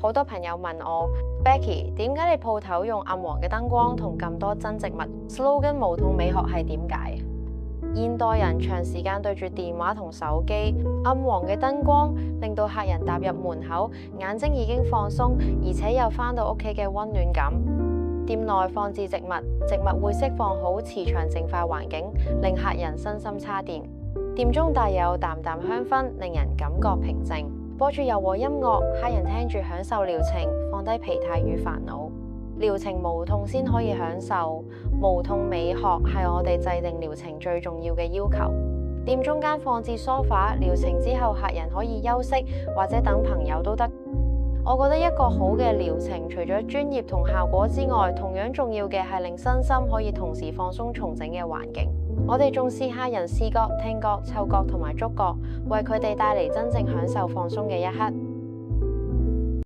好多朋友問我 Becky， 點解你鋪頭用暗黃嘅燈光同咁多真植物 ？slogan 無痛美學係點解？現代人長時間對住電話同手機，暗黃嘅燈光令到客人踏入門口，眼睛已經放鬆，而且又返到屋企嘅溫暖感。店內放置植物，植物會釋放好磁場淨化環境，令客人身心叉電。店中帶有淡淡香薰，令人感覺平靜。播住柔和音樂，客人聽住享受療程，放低疲態與煩惱。療程無痛先可以享受，無痛美學係我哋制定療程最重要嘅要求。店中間放置梳化，療程之後客人可以休息或者等朋友都得。我覺得一個好嘅療程，除咗專業同效果之外，同樣重要嘅係令身心可以同時放鬆重整嘅環境。我哋重視客人視覺、聽覺、嗅覺同埋觸覺，為佢哋帶嚟真正享受放鬆嘅一刻。